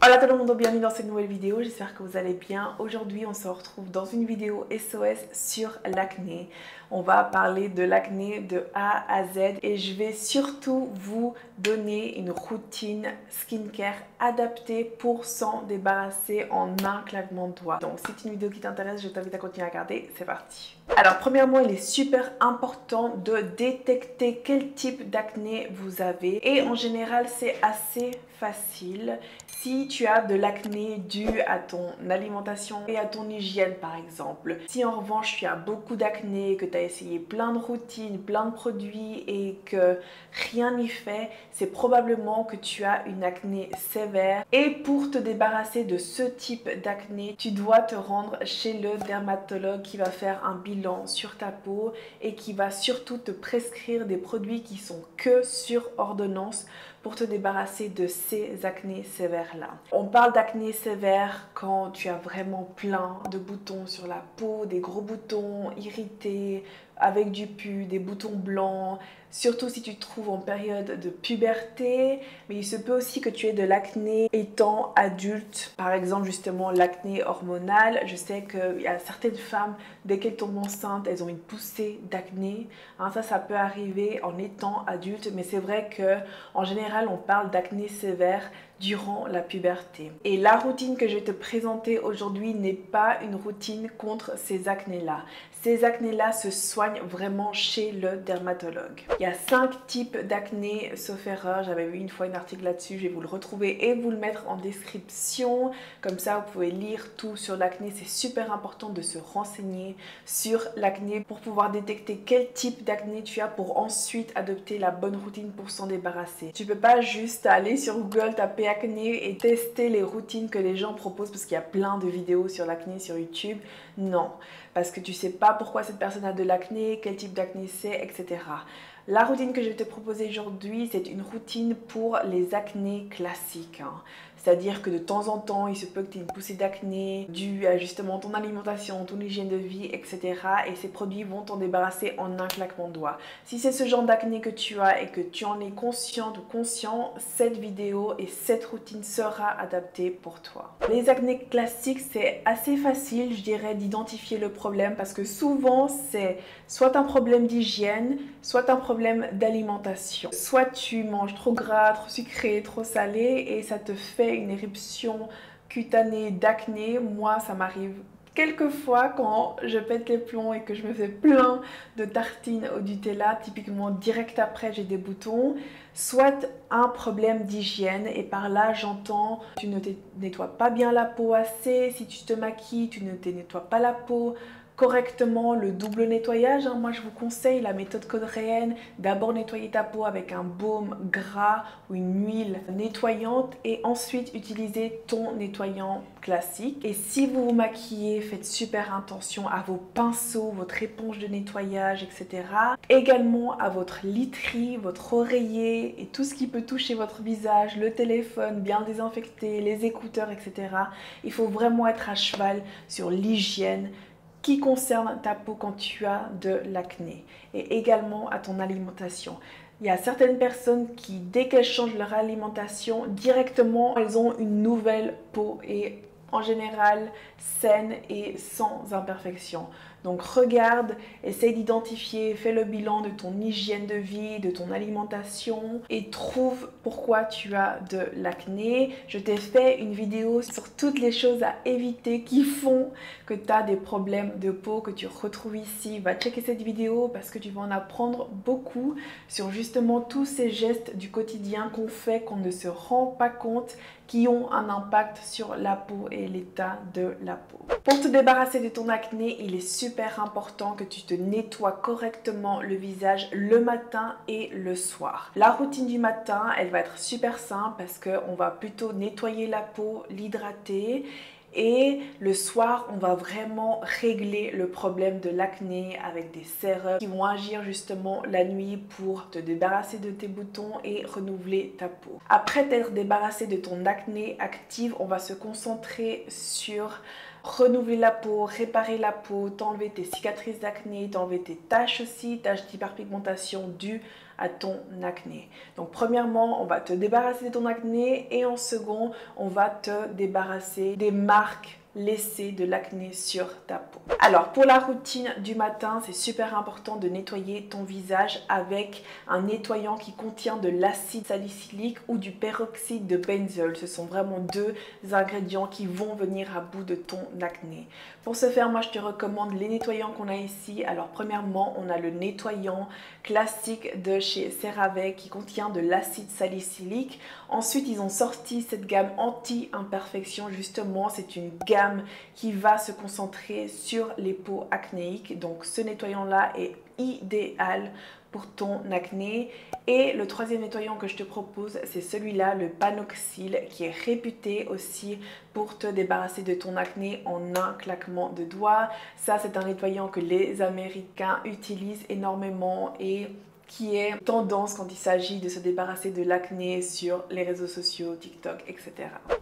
Hola tout le monde, bienvenue dans cette nouvelle vidéo, j'espère que vous allez bien. Aujourd'hui on se retrouve dans une vidéo SOS sur l'acné. On va parler de l'acné de A à Z et je vais surtout vous donner une routine skincare adaptée pour s'en débarrasser en un claquement de doigts. Donc si c'est une vidéo qui t'intéresse, je t'invite à continuer à regarder, c'est parti. Alors premièrement, il est super important de détecter quel type d'acné vous avez et en général c'est assez facile. Si tu as de l'acné dû à ton alimentation et à ton hygiène par exemple. Si en revanche tu as beaucoup d'acné, que tu as essayé plein de routines, plein de produits et que rien n'y fait, c'est probablement que tu as une acné sévère. Et pour te débarrasser de ce type d'acné, tu dois te rendre chez le dermatologue qui va faire un bilan sur ta peau et qui va surtout te prescrire des produits qui sont que sur ordonnance pour te débarrasser de ces acnés sévères-là. On parle d'acné sévère quand tu as vraiment plein de boutons sur la peau, des gros boutons irrités, avec du pus, des boutons blancs, surtout si tu te trouves en période de puberté, mais il se peut aussi que tu aies de l'acné étant adulte, par exemple justement l'acné hormonal. Je sais qu'il y a certaines femmes, dès qu'elles tombent enceintes, elles ont une poussée d'acné. Ça peut arriver en étant adulte, mais c'est vrai que en général on parle d'acné sévère durant la puberté. Et la routine que je vais te présenter aujourd'hui n'est pas une routine contre ces acnés-là. Ces acnés-là se soignent vraiment chez le dermatologue. Il y a 5 types d'acné, sauf erreur. J'avais vu une fois un article là-dessus, je vais vous le retrouver et vous le mettre en description. Comme ça, vous pouvez lire tout sur l'acné. C'est super important de se renseigner sur l'acné pour pouvoir détecter quel type d'acné tu as pour ensuite adopter la bonne routine pour s'en débarrasser. Tu peux pas juste aller sur Google, taper acné et tester les routines que les gens proposent parce qu'il y a plein de vidéos sur l'acné sur YouTube. Non, parce que tu sais pas pourquoi cette personne a de l'acné, quel type d'acné c'est, etc. La routine que je vais te proposer aujourd'hui, c'est une routine pour les acnés classiques. C'est-à-dire que de temps en temps, il se peut que tu aies une poussée d'acné due à justement ton alimentation, ton hygiène de vie, etc. Et ces produits vont t'en débarrasser en un claquement de doigts. Si c'est ce genre d'acné que tu as et que tu en es consciente ou conscient, cette vidéo et cette routine sera adaptée pour toi. Les acnés classiques, c'est assez facile, je dirais, d'identifier le problème parce que souvent, c'est soit un problème d'hygiène, soit un problème d'alimentation. Soit tu manges trop gras, trop sucré, trop salé et ça te fait une éruption cutanée d'acné. Moi, ça m'arrive quelquefois quand je pète les plombs et que je me fais plein de tartines au Nutella, typiquement direct après j'ai des boutons, soit un problème d'hygiène et par là j'entends tu ne te nettoies pas bien la peau assez, si tu te maquilles tu ne te nettoies pas la peau correctement, le double nettoyage. Moi je vous conseille la méthode coréenne, d'abord nettoyer ta peau avec un baume gras ou une huile nettoyante et ensuite utiliser ton nettoyant classique. Et si vous vous maquillez, faites super attention à vos pinceaux, votre éponge de nettoyage, etc. Également à votre literie, votre oreiller et tout ce qui peut toucher votre visage, le téléphone bien désinfecté, les écouteurs, etc. Il faut vraiment être à cheval sur l'hygiène qui concerne ta peau quand tu as de l'acné et également à ton alimentation. Il y a certaines personnes qui, dès qu'elles changent leur alimentation, directement, elles ont une nouvelle peau et en général saine et sans imperfection. Donc regarde, essaye d'identifier, fais le bilan de ton hygiène de vie, de ton alimentation et trouve pourquoi tu as de l'acné. Je t'ai fait une vidéo sur toutes les choses à éviter qui font que tu as des problèmes de peau que tu retrouves ici. Va checker cette vidéo parce que tu vas en apprendre beaucoup sur justement tous ces gestes du quotidien qu'on fait, qu'on ne se rend pas compte, qui ont un impact sur la peau et l'état de la peau. Pour te débarrasser de ton acné, il est super important que tu te nettoies correctement le visage le matin et le soir. La routine du matin, elle va être super simple parce qu'on va plutôt nettoyer la peau, l'hydrater. Et le soir, on va vraiment régler le problème de l'acné avec des sérums qui vont agir justement la nuit pour te débarrasser de tes boutons et renouveler ta peau. Après t'être débarrassé de ton acné active, on va se concentrer sur renouveler la peau, réparer la peau, t'enlever tes cicatrices d'acné, t'enlever tes taches aussi, taches d'hyperpigmentation dues à ton acné. Donc premièrement, on va te débarrasser de ton acné et en second, on va te débarrasser des marques laisser de l'acné sur ta peau. Alors pour la routine du matin, c'est super important de nettoyer ton visage avec un nettoyant qui contient de l'acide salicylique ou du peroxyde de benzol. Ce sont vraiment deux ingrédients qui vont venir à bout de ton acné. Pour ce faire, moi je te recommande les nettoyants qu'on a ici. Alors premièrement, on a le nettoyant classique de chez CeraVe qui contient de l'acide salicylique. Ensuite, ils ont sorti cette gamme anti-imperfection. Justement, c'est une gamme qui va se concentrer sur les peaux acnéiques. Donc ce nettoyant-là est idéal pour ton acné. Et le troisième nettoyant que je te propose, c'est celui-là, le Panoxyl, qui est réputé aussi pour te débarrasser de ton acné en un claquement de doigts. Ça, c'est un nettoyant que les Américains utilisent énormément et qui est tendance quand il s'agit de se débarrasser de l'acné sur les réseaux sociaux, TikTok, etc.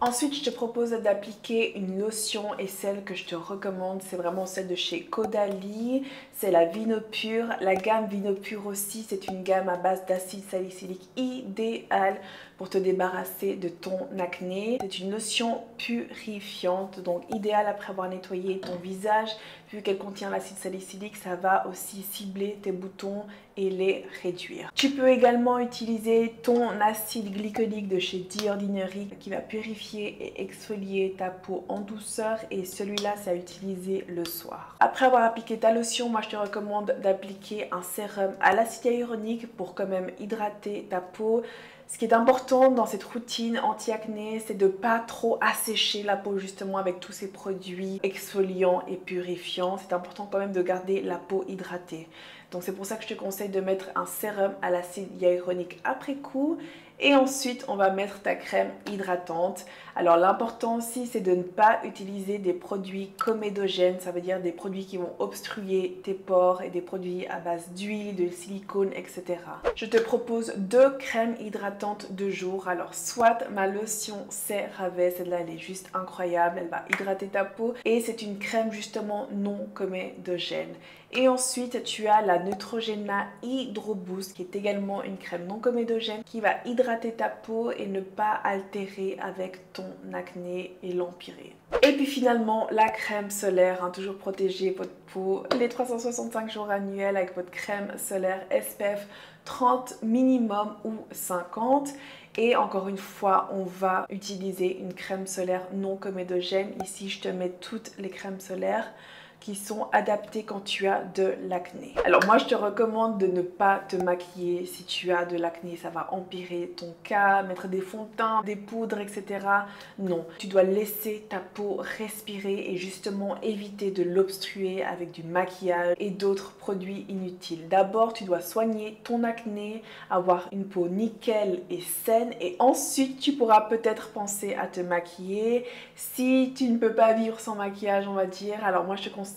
Ensuite, je te propose d'appliquer une lotion et celle que je te recommande, c'est vraiment celle de chez Caudalie, c'est la Vinopure. La gamme Vinopure aussi, c'est une gamme à base d'acide salicylique idéale pour te débarrasser de ton acné. C'est une lotion purifiante, donc idéale après avoir nettoyé ton visage. Vu qu'elle contient l'acide salicylique, ça va aussi cibler tes boutons et les réduire. Tu peux également utiliser ton acide glycolique de chez The Ordinary qui va purifier et exfolier ta peau en douceur et celui-là, c'est à utiliser le soir. Après avoir appliqué ta lotion, moi je te recommande d'appliquer un sérum à l'acide hyaluronique pour quand même hydrater ta peau. Ce qui est important dans cette routine anti-acné, c'est de ne pas trop assécher la peau justement avec tous ces produits exfoliants et purifiants. C'est important quand même de garder la peau hydratée. Donc c'est pour ça que je te conseille de mettre un sérum à l'acide hyaluronique après coup. Et ensuite, on va mettre ta crème hydratante. Alors l'important aussi, c'est de ne pas utiliser des produits comédogènes. Ça veut dire des produits qui vont obstruer tes pores et des produits à base d'huile, de silicone, etc. Je te propose deux crèmes hydratantes de jour. Alors soit ma lotion CeraVe, celle-là elle est juste incroyable. Elle va hydrater ta peau et c'est une crème justement non comédogène. Et ensuite, tu as la Neutrogena Hydro Boost qui est également une crème non comédogène qui va hydrater ta peau et ne pas altérer avec ton acné et l'empirer. Et puis finalement, la crème solaire, toujours protéger votre peau les 365 jours annuels avec votre crème solaire SPF 30 minimum ou 50. Et encore une fois, on va utiliser une crème solaire non comédogène. Ici, je te mets toutes les crèmes solaires qui sont adaptées quand tu as de l'acné. Alors moi je te recommande de ne pas te maquiller si tu as de l'acné, ça va empirer ton cas, mettre des fonds de teint, des poudres, etc. Non, tu dois laisser ta peau respirer et justement éviter de l'obstruer avec du maquillage et d'autres produits inutiles. D'abord tu dois soigner ton acné, avoir une peau nickel et saine et ensuite tu pourras peut-être penser à te maquiller. Si tu ne peux pas vivre sans maquillage, on va dire, alors moi je te conseille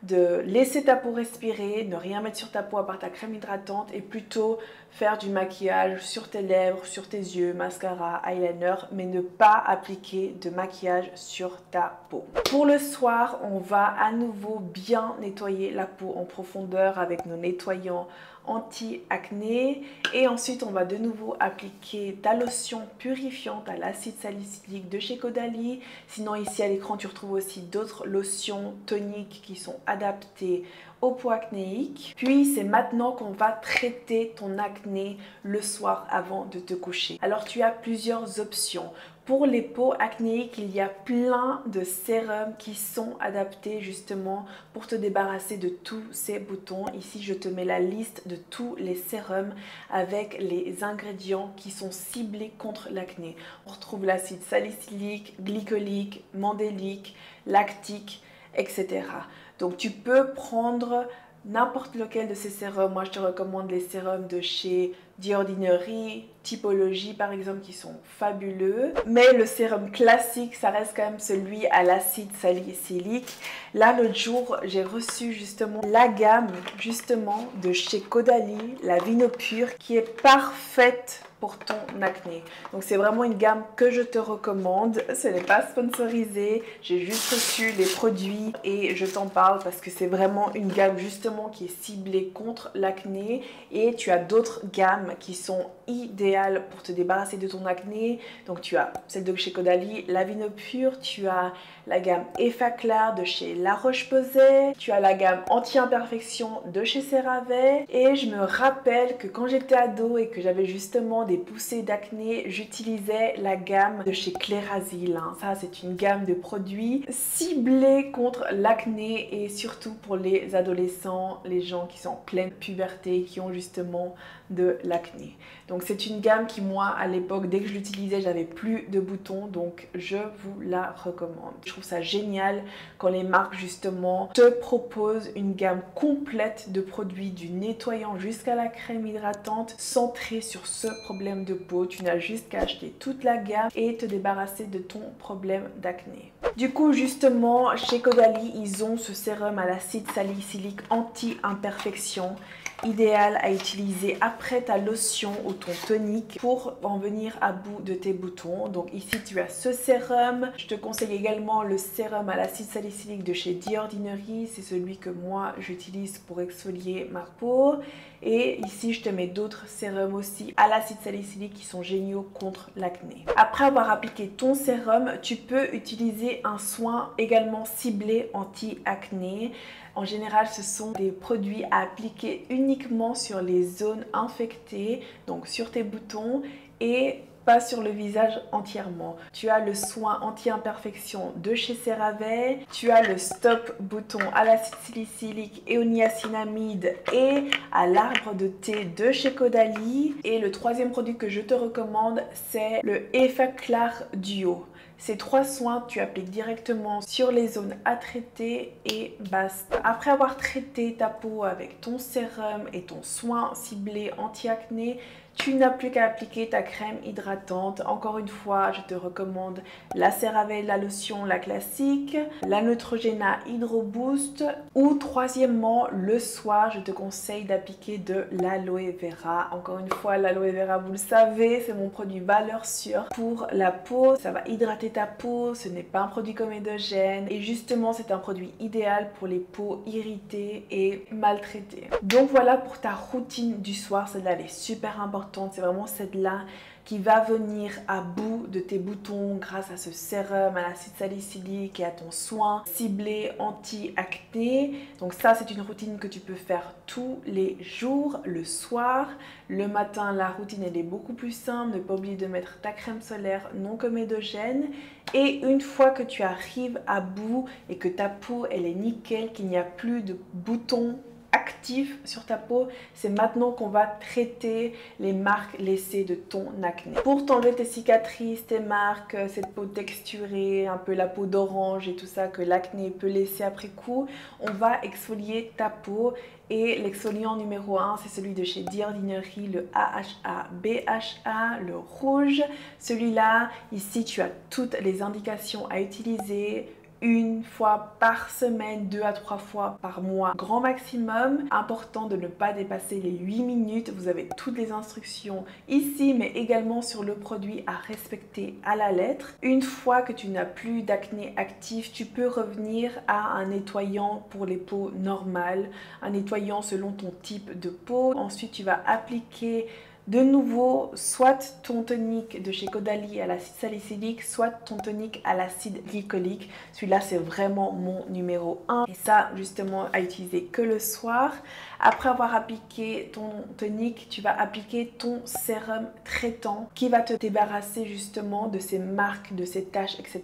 de laisser ta peau respirer, ne rien mettre sur ta peau à part ta crème hydratante et plutôt faire du maquillage sur tes lèvres, sur tes yeux, mascara, eyeliner, mais ne pas appliquer de maquillage sur ta peau. Pour le soir, on va à nouveau bien nettoyer la peau en profondeur avec nos nettoyants anti-acné et ensuite on va de nouveau appliquer ta lotion purifiante à l'acide salicylique de chez Caudalie. Sinon ici à l'écran tu retrouves aussi d'autres lotions toniques qui sont adaptées aux peaux acnéiques. Puis c'est maintenant qu'on va traiter ton acné le soir avant de te coucher. Alors tu as plusieurs options. Pour les peaux acnéiques, il y a plein de sérums qui sont adaptés justement pour te débarrasser de tous ces boutons. Ici, je te mets la liste de tous les sérums avec les ingrédients qui sont ciblés contre l'acné. On retrouve l'acide salicylique, glycolique, mandélique, lactique, etc. Donc tu peux prendre n'importe lequel de ces sérums. Moi je te recommande les sérums de chez The Ordinary, Typologie par exemple qui sont fabuleux. Mais le sérum classique, ça reste quand même celui à l'acide salicylique. Là, l'autre jour, j'ai reçu justement la gamme justement de chez Caudalie, la Vinopure, qui est parfaite pour ton acné. Donc c'est vraiment une gamme que je te recommande. Ce n'est pas sponsorisé, j'ai juste reçu les produits et je t'en parle parce que c'est vraiment une gamme justement qui est ciblée contre l'acné. Et tu as d'autres gammes qui sont idéales pour te débarrasser de ton acné. Donc tu as celle de chez Caudalie, la Vinopure, tu as la gamme Effaclar de chez La Roche-Posay, tu as la gamme Anti-Imperfection de chez CeraVe. Et je me rappelle que quand j'étais ado et que j'avais justement des poussées d'acné, j'utilisais la gamme de chez Clérasil. Ça, c'est une gamme de produits ciblés contre l'acné et surtout pour les adolescents, les gens qui sont en pleine puberté, qui ont justement de l'acné. Donc c'est une gamme qui, moi, à l'époque, dès que je l'utilisais, j'avais plus de boutons, donc je vous la recommande. Je trouve ça génial quand les marques justement te proposent une gamme complète de produits, du nettoyant jusqu'à la crème hydratante, centrée sur ce problème de peau. Tu n'as juste qu'à acheter toute la gamme et te débarrasser de ton problème d'acné. Du coup, justement, chez Caudalie, ils ont ce sérum à l'acide salicylique anti-imperfection, idéal à utiliser après ta lotion ou ton tonique pour en venir à bout de tes boutons. Donc ici tu as ce sérum. Je te conseille également le sérum à l'acide salicylique de chez The Ordinary. C'est celui que moi j'utilise pour exfolier ma peau. Et ici je te mets d'autres sérums aussi à l'acide salicylique qui sont géniaux contre l'acné. Après avoir appliqué ton sérum, tu peux utiliser un soin également ciblé anti-acné. En général, ce sont des produits à appliquer uniquement sur les zones infectées, donc sur tes boutons et pas sur le visage entièrement. Tu as le soin anti-imperfection de chez CeraVe, tu as le stop bouton à l'acide salicylique et au niacinamide et à l'arbre de thé de chez Caudalie. Et le troisième produit que je te recommande, c'est le Effaclar Duo. Ces trois soins, tu appliques directement sur les zones à traiter et basta. Après avoir traité ta peau avec ton sérum et ton soin ciblé anti-acné, tu n'as plus qu'à appliquer ta crème hydratante. Encore une fois, je te recommande la CeraVe, la lotion, la classique, la Neutrogena Hydro Boost. Ou troisièmement, le soir, je te conseille d'appliquer de l'aloe vera. Encore une fois, l'aloe vera, vous le savez, c'est mon produit valeur sûre pour la peau. Ça va hydrater ta peau, ce n'est pas un produit comédogène. Et justement, c'est un produit idéal pour les peaux irritées et maltraitées. Donc voilà pour ta routine du soir. Celle-là, elle est super importante. C'est vraiment celle-là qui va venir à bout de tes boutons grâce à ce sérum à l'acide salicylique et à ton soin ciblé anti-acné. Donc ça, c'est une routine que tu peux faire tous les jours, le soir. Le matin, la routine, elle est beaucoup plus simple. Ne pas oublier de mettre ta crème solaire non comédogène. Et une fois que tu arrives à bout et que ta peau, elle est nickel, qu'il n'y a plus de boutons actif sur ta peau, c'est maintenant qu'on va traiter les marques laissées de ton acné. Pour t'enlever tes cicatrices, tes marques, cette peau texturée, un peu la peau d'orange et tout ça que l'acné peut laisser après coup, on va exfolier ta peau. Et l'exfoliant numéro 1, c'est celui de chez The Ordinary, le AHA BHA, le rouge. Celui-là, ici, tu as toutes les indications à utiliser une fois par semaine, 2 à 3 fois par mois, grand maximum. Important de ne pas dépasser les 8 minutes. Vous avez toutes les instructions ici, mais également sur le produit à respecter à la lettre. Une fois que tu n'as plus d'acné actif, tu peux revenir à un nettoyant pour les peaux normales, un nettoyant selon ton type de peau. Ensuite, tu vas appliquer de nouveau, soit ton tonique de chez Caudalie à l'acide salicylique, soit ton tonique à l'acide glycolique. Celui-là, c'est vraiment mon numéro 1. Et ça, justement, à utiliser que le soir. Après avoir appliqué ton tonique, tu vas appliquer ton sérum traitant qui va te débarrasser justement de ces marques, de ces taches, etc.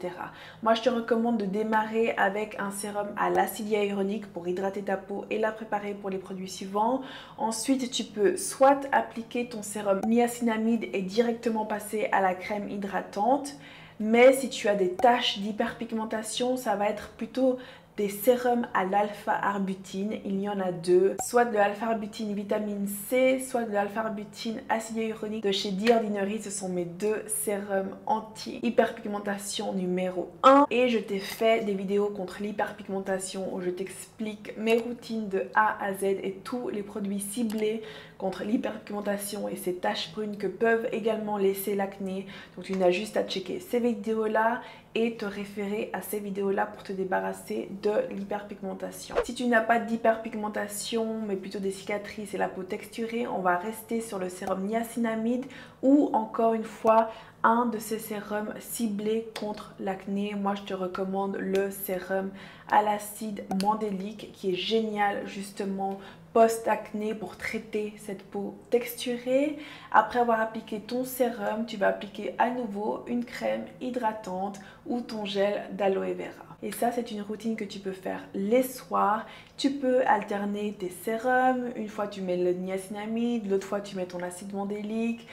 Moi, je te recommande de démarrer avec un sérum à l'acide hyaluronique pour hydrater ta peau et la préparer pour les produits suivants. Ensuite, tu peux soit appliquer ton sérum niacinamide et directement passer à la crème hydratante. Mais si tu as des taches d'hyperpigmentation, ça va être plutôt des sérums à l'alpha-arbutéine. Il y en a deux, soit de l'alpha-arbutéine vitamine C, soit de l'alpha-arbutéine acide hyaluronique de chez The Ordinary. Ce sont mes deux sérums anti-hyperpigmentation numéro 1. Et je t'ai fait des vidéos contre l'hyperpigmentation où je t'explique mes routines de A à Z et tous les produits ciblés contre l'hyperpigmentation et ces taches brunes que peuvent également laisser l'acné. Donc tu n'as juste à checker ces vidéos-là et te référer à ces vidéos-là pour te débarrasser de l'hyperpigmentation. Si tu n'as pas d'hyperpigmentation mais plutôt des cicatrices et la peau texturée, on va rester sur le sérum niacinamide ou encore une fois un de ces sérums ciblés contre l'acné. Moi je te recommande le sérum à l'acide mandélique qui est génial justement post-acné pour traiter cette peau texturée. Après avoir appliqué ton sérum, tu vas appliquer à nouveau une crème hydratante ou ton gel d'aloe vera. Et ça, c'est une routine que tu peux faire les soirs. Tu peux alterner tes sérums. Une fois, tu mets le niacinamide, l'autre fois, tu mets ton acide mandélique.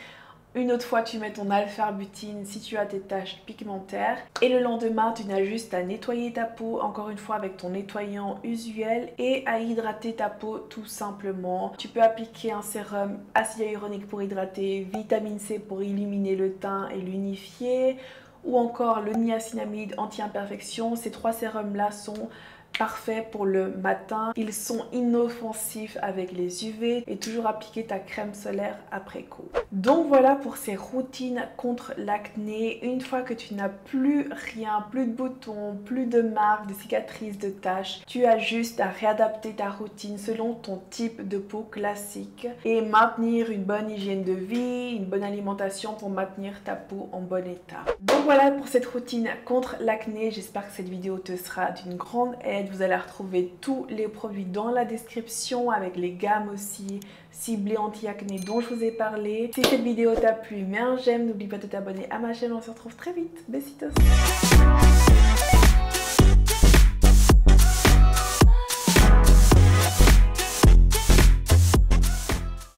Une autre fois, tu mets ton alpha-arbutéine si tu as des taches pigmentaires. Et le lendemain, tu n'as juste à nettoyer ta peau, encore une fois avec ton nettoyant usuel, et à hydrater ta peau tout simplement. Tu peux appliquer un sérum acide hyaluronique pour hydrater, vitamine C pour illuminer le teint et l'unifier, ou encore le niacinamide anti-imperfection. Ces trois sérums-là sont parfaits pour le matin. Ils sont inoffensifs avec les UV et toujours appliquer ta crème solaire après coup. Donc voilà pour ces routines contre l'acné. Une fois que tu n'as plus rien, plus de boutons, plus de marques, de cicatrices, de taches, tu as juste à réadapter ta routine selon ton type de peau classique et maintenir une bonne hygiène de vie, une bonne alimentation pour maintenir ta peau en bon état. Donc voilà pour cette routine contre l'acné. J'espère que cette vidéo te sera d'une grande aide. Vous allez retrouver tous les produits dans la description avec les gammes aussi ciblées anti-acné dont je vous ai parlé. Si cette vidéo t'a plu, mets un j'aime, n'oublie pas de t'abonner à ma chaîne, on se retrouve très vite. Besitos!